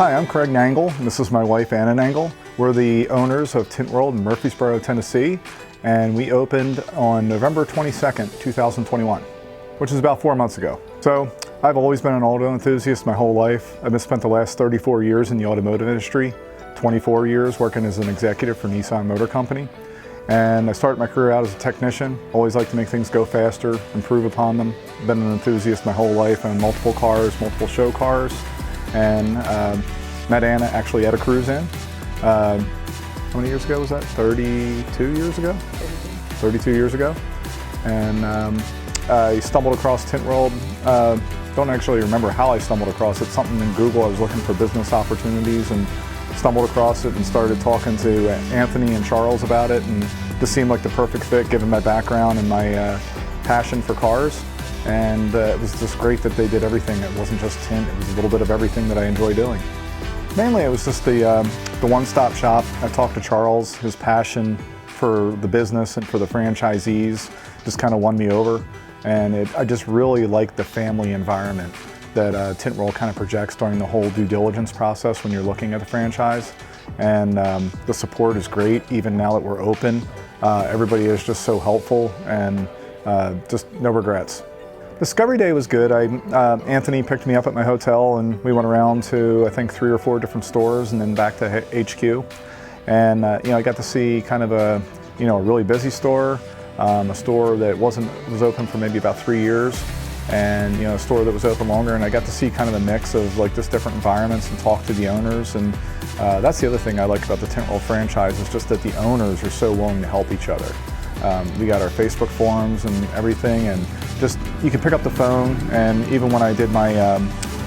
Hi, I'm Craig Nangle, and this is my wife, Anna Nangle. We're the owners of Tint World in Murfreesboro, Tennessee, and we opened on November 22nd, 2021, which is about 4 months ago. So I've always been an auto enthusiast my whole life. I've spent the last 34 years in the automotive industry, 24 years working as an executive for Nissan Motor Company. And I started my career out as a technician. Always like to make things go faster, improve upon them. Been an enthusiast my whole life, owned multiple cars, multiple show cars. And met Anna actually at a cruise in. How many years ago was that? 32 years ago? 32 years ago. And I stumbled across Tint World. Don't actually remember how I stumbled across it. Something in Google, I was looking for business opportunities and stumbled across it and started talking to Anthony and Charles about it, and just seemed like the perfect fit given my background and my passion for cars. And it was just great that they did everything. It wasn't just tint, it was a little bit of everything that I enjoy doing. Mainly it was just the one-stop shop. I talked to Charles, his passion for the business and for the franchisees just kind of won me over. And I just really liked the family environment that Tint World kind of projects during the whole due diligence process when you're looking at a franchise. And the support is great, even now that we're open. Everybody is just so helpful and just no regrets. Discovery Day was good. Anthony picked me up at my hotel and we went around to I think 3 or 4 different stores and then back to HQ. And I got to see kind of a really busy store, a store that was open for maybe about 3 years, and a store that was open longer. And I got to see kind of a mix of like just different environments and talk to the owners. And that's the other thing I like about the Tint World franchise, is just that the owners are so willing to help each other. We got our Facebook forums and everything, and just you can pick up the phone. And even when I did my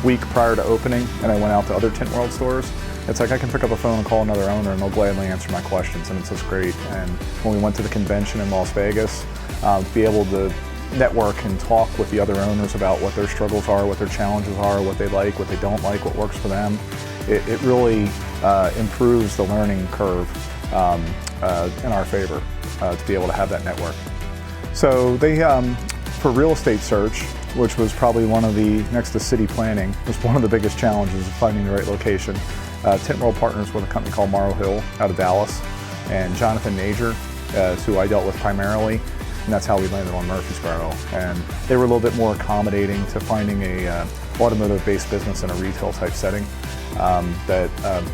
week prior to opening and I went out to other Tint World stores, it's like I can pick up the phone and call another owner and they'll gladly answer my questions, and it's just great. And when we went to the convention in Las Vegas, be able to network and talk with the other owners about what their struggles are, what their challenges are, what they like, what they don't like, what works for them, it really improves the learning curve in our favor. To be able to have that network. So they, for real estate search, which was probably one of the, next to city planning, was one of the biggest challenges of finding the right location. Tint World partners with a company called Morrow Hill out of Dallas, and Jonathan Major, who I dealt with primarily, and that's how we landed on Murfreesboro. And they were a little bit more accommodating to finding a automotive-based business in a retail type setting that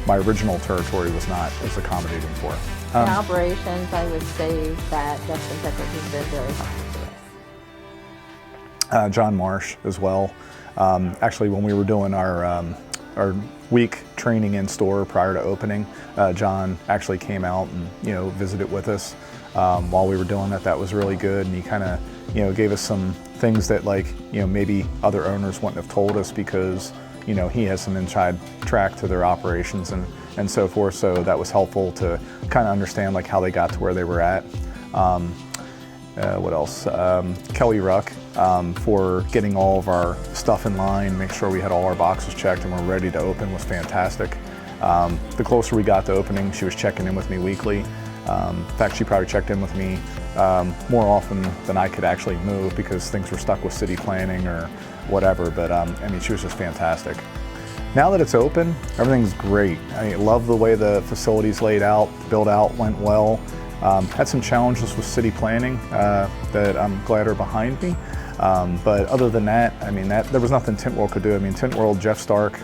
my original territory was not as accommodating for. In operations, I would say that Justin Pickett has been very helpful to us. John Marsh as well. Actually, when we were doing our week training in store prior to opening, John actually came out and visited with us while we were doing that. That was really good, and he kind of gave us some things that maybe other owners wouldn't have told us, because he has some inside track to their operations and so forth. So that was helpful to kind of understand how they got to where they were at. What else? Kelly Ruck for getting all of our stuff in line, make sure we had all our boxes checked and we're ready to open, was fantastic. The closer we got to opening, she was checking in with me weekly. In fact, she probably checked in with me more often than I could actually move, because things were stuck with city planning or whatever. But I mean, she was just fantastic. Now that it's open, everything's great. I love the way the facility's laid out, built out, went well. Had some challenges with city planning that I'm glad are behind me. But other than that, I mean, there was nothing Tint World could do. I mean, Tint World, Jeff Stark,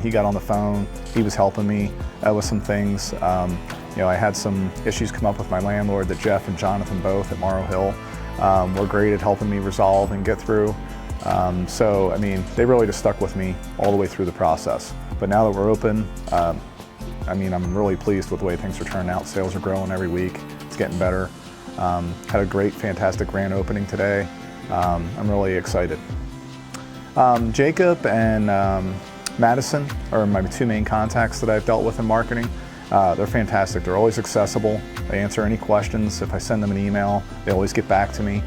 he got on the phone, he was helping me with some things. I had some issues come up with my landlord that Jeff and Jonathan both at Morrow Hill were great at helping me resolve and get through. So, I mean, they really just stuck with me all the way through the process. But now that we're open, I mean, I'm really pleased with the way things are turning out. Sales are growing every week. It's getting better. Had a great, fantastic grand opening today. I'm really excited. Jacob and Madison are my 2 main contacts that I've dealt with in marketing. They're fantastic. They're always accessible. They answer any questions. If I send them an email, they always get back to me.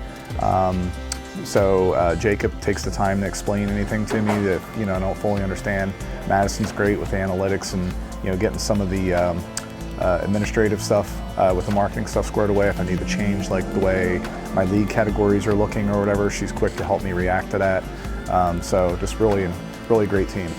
So Jacob takes the time to explain anything to me that I don't fully understand. Madison's great with analytics and getting some of the administrative stuff with the marketing stuff squared away. If I need to change the way my lead categories are looking or whatever, she's quick to help me react to that. So just really great team.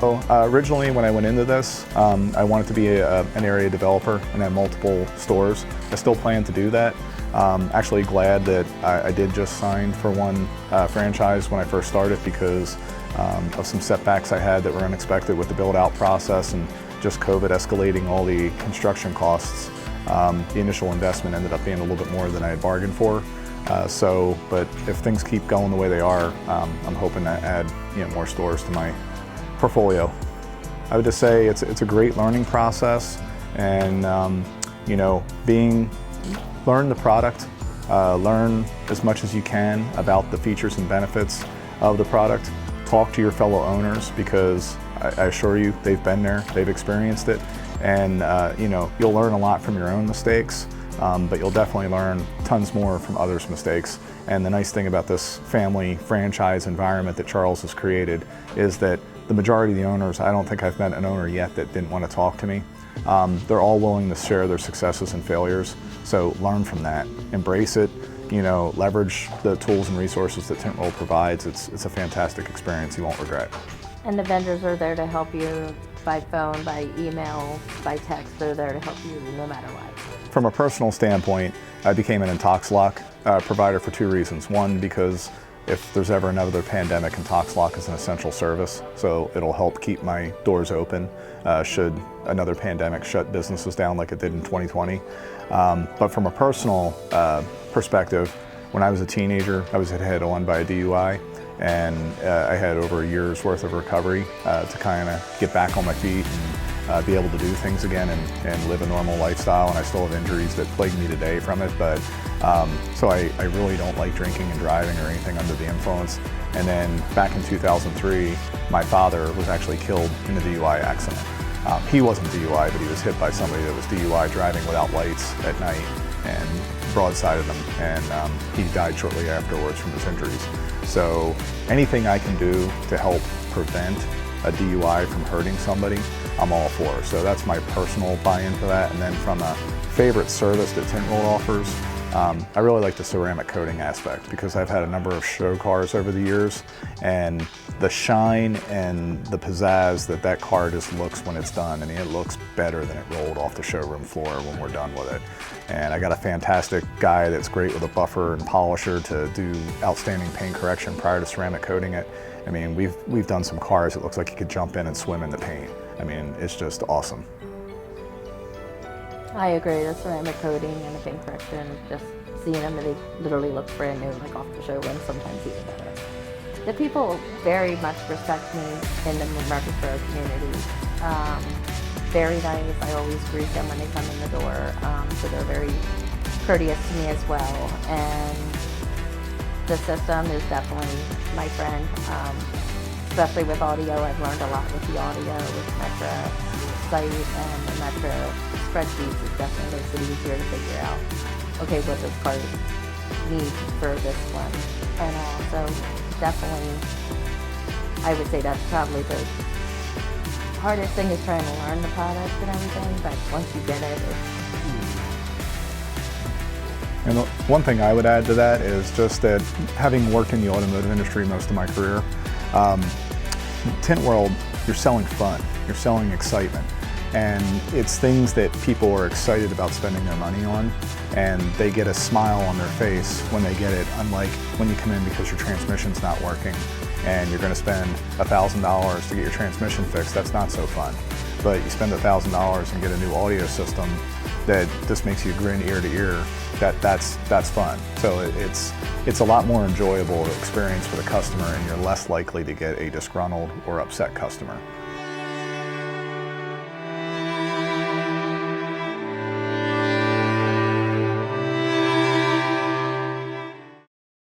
So originally when I went into this, I wanted to be an area developer and have multiple stores. I still plan to do that. Actually glad that I did just sign for one franchise when I first started because of some setbacks I had that were unexpected with the build-out process and just COVID escalating all the construction costs. The initial investment ended up being a little bit more than I had bargained for. But if things keep going the way they are, I'm hoping to add more stores to my portfolio. I would just say it's a great learning process, and learn the product, learn as much as you can about the features and benefits of the product. Talk to your fellow owners because I assure you they've been there, they've experienced it, and you'll learn a lot from your own mistakes. But you'll definitely learn tons more from others' mistakes. And the nice thing about this family franchise environment that Charles has created is that the majority of the owners, I don't think I've met an owner yet that didn't want to talk to me. They're all willing to share their successes and failures. So learn from that, embrace it, leverage the tools and resources that Tint World provides. It's a fantastic experience you won't regret. And the vendors are there to help you by phone, by email, by text. They're there to help you no matter what. From a personal standpoint, I became an Intox-Lock provider for two reasons. One, because if there's ever another pandemic, Intox-Lock is an essential service, so it'll help keep my doors open should another pandemic shut businesses down like it did in 2020. But from a personal perspective, when I was a teenager, I was hit head-on by a DUI, and I had over a year's worth of recovery to kind of get back on my feet and be able to do things again and live a normal lifestyle. And I still have injuries that plague me today from it, but so I really don't like drinking and driving or anything under the influence. And then back in 2003, my father was actually killed in a DUI accident. He wasn't DUI, but he was hit by somebody that was DUI driving without lights at night and broadsided him, and he died shortly afterwards from his injuries. So anything I can do to help prevent a DUI from hurting somebody, I'm all for. So that's my personal buy-in for that. And then from a favorite service that Tint World offers, I really like the ceramic coating aspect because I've had a number of show cars over the years, and the shine and the pizzazz that car just looks when it's done. I mean, it looks better than it rolled off the showroom floor when we're done with it. And I got a fantastic guy that's great with a buffer and polisher to do outstanding paint correction prior to ceramic coating it. I mean, we've done some cars that looks like you could jump in and swim in the paint. I mean, it's just awesome. I agree, the ceramic coating and the paint correction, just seeing them, they literally look brand new, like off the showroom, sometimes even better. The people very much respect me in the Murfreesboro community. Very nice, I always greet them when they come in the door, so they're very courteous to me as well. And the system is definitely my friend, especially with audio. I've learned a lot with the audio, with Metra site and the Metra spreadsheets. It definitely makes it easier to figure out, okay, what this card needs for this one. And so definitely, I would say that's probably the hardest thing is trying to learn the product and everything, but once you get it, it's easy. And one thing I would add to that is just that having worked in the automotive industry most of my career, Tint World, you're selling fun, you're selling excitement. And it's things that people are excited about spending their money on, and they get a smile on their face when they get it, unlike when you come in because your transmission's not working and you're going to spend $1,000 to get your transmission fixed. That's not so fun. But you spend $1,000 and get a new audio system that just makes you grin ear to ear. That's fun. So it's a lot more enjoyable experience for the customer, and you're less likely to get a disgruntled or upset customer.